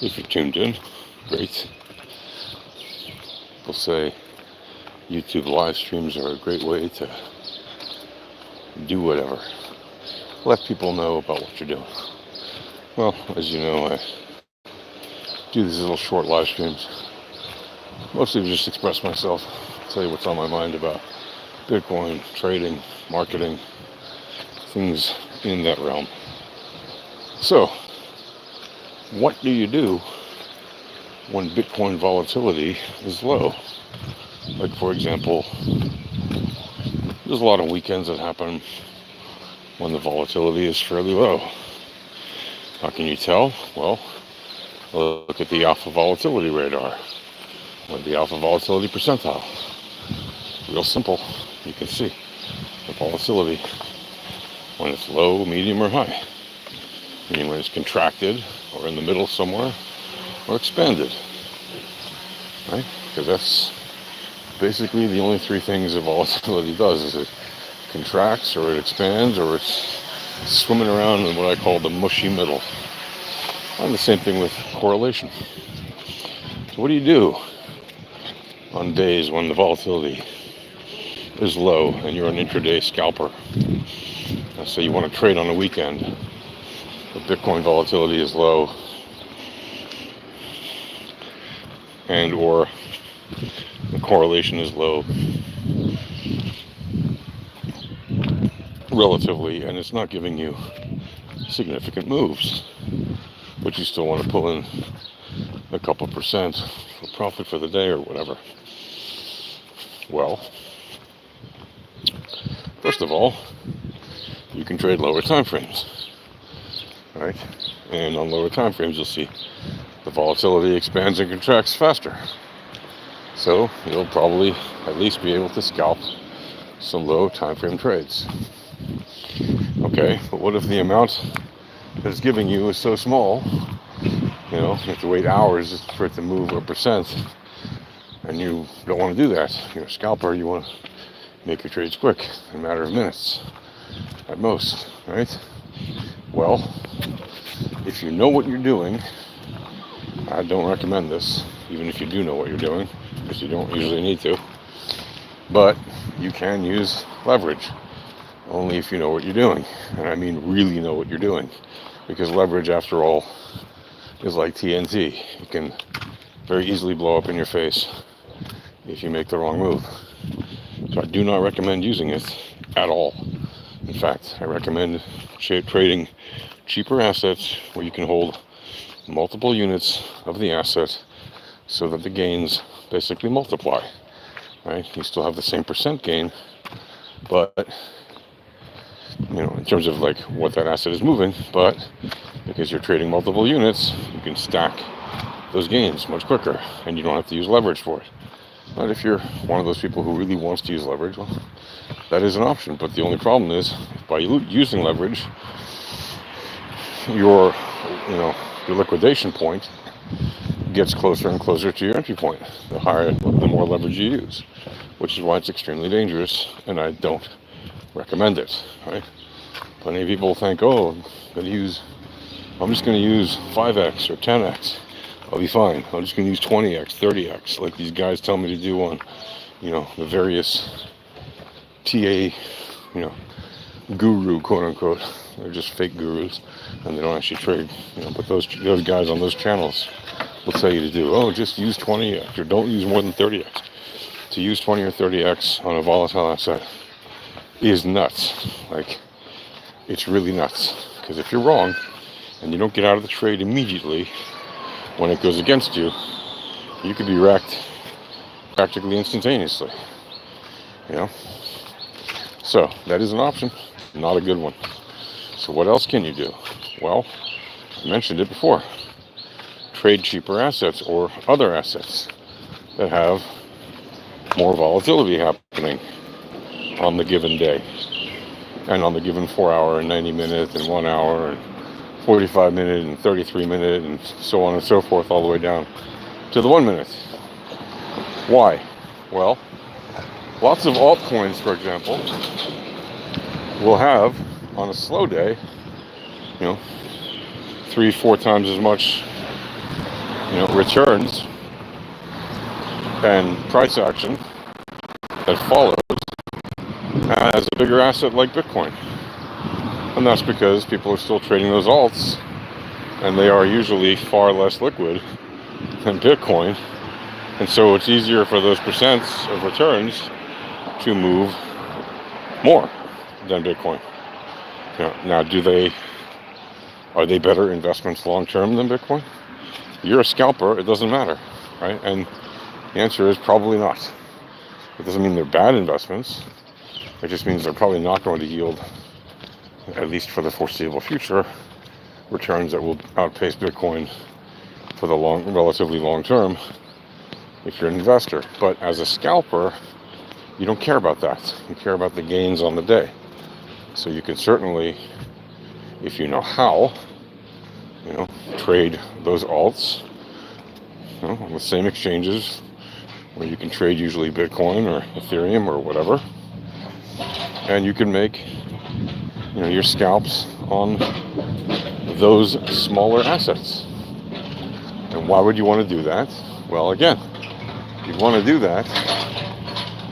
If you're tuned in, great. People say YouTube live streams are a great way to do whatever. Let people know about what you're doing. Well, as you know, I do these little short live streams, mostly to just express myself, tell you what's on my mind about Bitcoin, trading, marketing, things in that realm. So, what do you do when Bitcoin volatility is low? Like, for example, there's a lot of weekends that happen when the volatility is fairly low. How can you tell? Well, look at the alpha volatility radar, or the alpha volatility percentile. Real simple. You can see the volatility when it's low, medium, or high. Meaning when it's contracted, or in the middle somewhere, or expanded. Right? Because that's basically the only three things that volatility does, is it contracts, or it expands, or it's swimming around in what I call the mushy middle. And the same thing with correlation. So what do you do on days when the volatility is low and you're an intraday scalper? Let's say you want to trade on a weekend, but Bitcoin volatility is low, and or the correlation is low relatively, and it's not giving you significant moves, but you still want to pull in a couple percent for profit for the day or whatever. Well, first of all, you can trade lower time frames, right? And on lower time frames, you'll see the volatility expands and contracts faster. So you'll probably at least be able to scalp some low time frame trades. Okay, but what if the amount that it's giving you is so small, you have to wait hours for it to move a percent, and you don't want to do that. You're a scalper, you want to make your trades quick, in a matter of minutes, at most, right? Well, if you know what you're doing, I don't recommend this, even if you do know what you're doing, because you don't usually need to, but you can use leverage, only if you know what you're doing, and I mean really know what you're doing, because leverage, after all, is like TNT. It can very easily blow up in your face if you make the wrong move. So I do not recommend using it at all. In fact, I recommend trading cheaper assets where you can hold multiple units of the asset so that the gains basically multiply, right? You still have the same percent gain, but in terms of like what that asset is moving, but because you're trading multiple units, you can stack those gains much quicker, and you don't have to use leverage for it. But if you're one of those people who really wants to use leverage, well, that is an option. But the only problem is, by using leverage, your liquidation point gets closer and closer to your entry point. The more leverage you use, which is why it's extremely dangerous, and I don't recommend it. Right? Plenty of people think, I'm just going to use 5x or 10x. I'll be fine. I'm just going to use 20x, 30x, like these guys tell me to do on, the various TA, guru, quote unquote. They're just fake gurus, and they don't actually trade. But those guys on those channels will tell you to do, just use 20x, or don't use more than 30x. To use 20 or 30x on a volatile asset is nuts. Like, it's really nuts. Because if you're wrong, and you don't get out of the trade immediately when it goes against you, you could be wrecked practically instantaneously. So that is an option, not a good one. So what else can you do? Well, I mentioned it before. Trade cheaper assets or other assets that have more volatility happening on the given day, and on the given 4 hour and 90 minute and 1 hour and 45 minute and 33 minute and so on and so forth, all the way down to the 1 minute. Why? Well, lots of altcoins, for example, will have, on a slow day, 3-4 times as much returns and price action that follows as a bigger asset like Bitcoin. And that's because people are still trading those alts, and they are usually far less liquid than Bitcoin. And so it's easier for those percents of returns to move more than Bitcoin. Now, are they better investments long term than Bitcoin? You're a scalper, it doesn't matter, right? And the answer is probably not. It doesn't mean they're bad investments. It just means they're probably not going to yield, at least for the foreseeable future, returns that will outpace Bitcoin for the relatively long term if you're an investor. But as a scalper, you don't care about that. You care about the gains on the day. So you can certainly, if you know how, trade those alts, on the same exchanges where you can trade usually Bitcoin or Ethereum or whatever, and you can make, your scalps on those smaller assets. And why would you want to do that? Well, again, you'd want to do that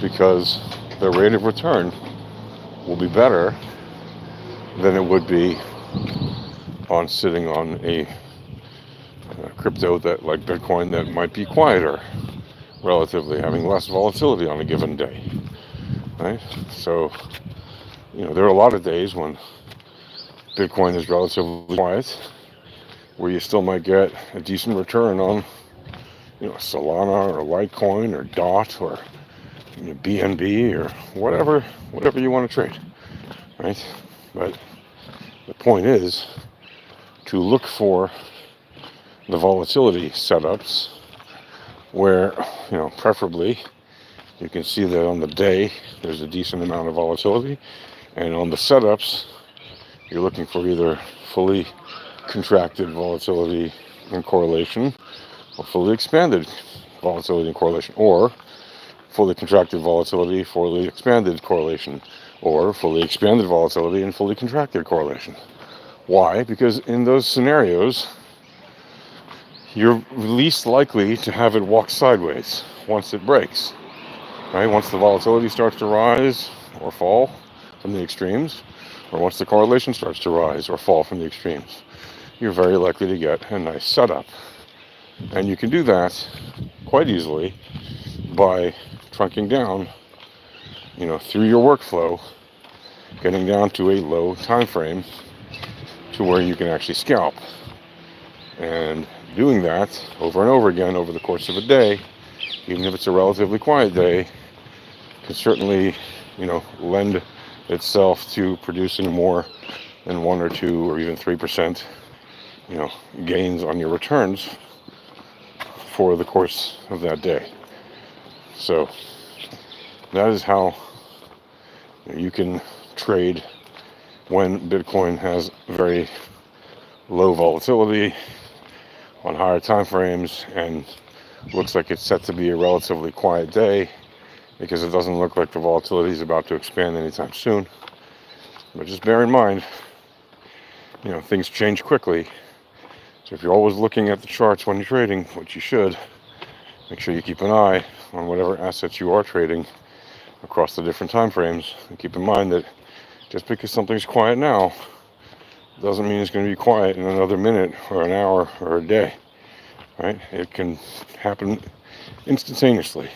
because the rate of return will be better than it would be on sitting on a crypto that, like Bitcoin, that might be quieter, relatively, having less volatility on a given day, right? So, there are a lot of days when Bitcoin is relatively quiet, where you still might get a decent return on, Solana or Litecoin or DOT or BNB or whatever you want to trade, right? But the point is to look for the volatility setups where, preferably you can see that on the day there's a decent amount of volatility, and on the setups you're looking for either fully contracted volatility and correlation, or fully expanded volatility and correlation, or fully contracted volatility, fully expanded correlation, or fully expanded volatility and fully contracted correlation. Why? Because in those scenarios, you're least likely to have it walk sideways once it breaks, right? Once the volatility starts to rise or fall from the extremes, or once the correlation starts to rise or fall from the extremes, you're very likely to get a nice setup. And you can do that quite easily by trunking down, through your workflow, getting down to a low time frame to where you can actually scalp. And doing that over and over again over the course of a day, even if it's a relatively quiet day, can certainly, lend itself to producing more than 1 or 2 or even 3%, gains on your returns for the course of that day. So that is how you can trade when Bitcoin has very low volatility on higher time frames and looks like it's set to be a relatively quiet day, because it doesn't look like the volatility is about to expand anytime soon. But just bear in mind, things change quickly. So if you're always looking at the charts when you're trading, which you should, make sure you keep an eye on whatever assets you are trading across the different time frames. And keep in mind that just because something's quiet now doesn't mean it's going to be quiet in another minute or an hour or a day, right? It can happen instantaneously.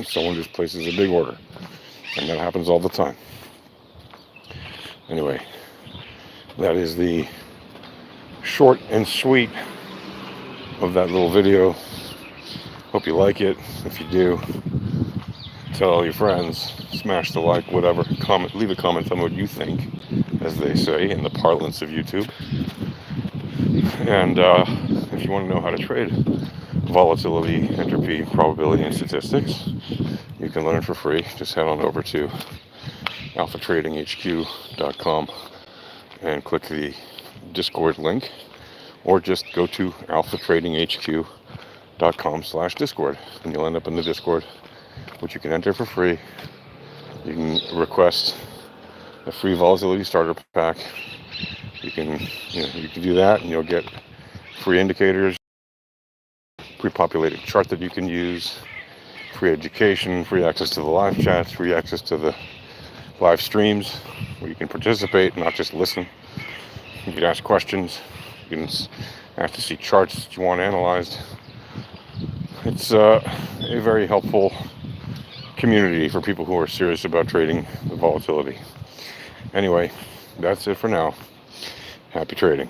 Someone just places a big order, and that happens all the time. Anyway, that is the short and sweet of that little video. Hope you like it. If you do, tell all your friends, smash the like, whatever, comment, leave a comment, tell me what you think, as they say in the parlance of YouTube. And if you want to know how to trade volatility, entropy, probability, and statistics, you can learn for free. Just head on over to alphatradinghq.com and click the Discord link, or just go to alphatradinghq.com/Discord, and you'll end up in the Discord, which you can enter for free. You can request a free volatility starter pack. You can do that, and you'll get free indicators. pre-populated chart that you can use, free education, free access to the live chats, free access to the live streams where you can participate, not just listen. You can ask questions. You can ask to see charts that you want analyzed. It's a very helpful community for people who are serious about trading the volatility. Anyway, that's it for now. Happy trading.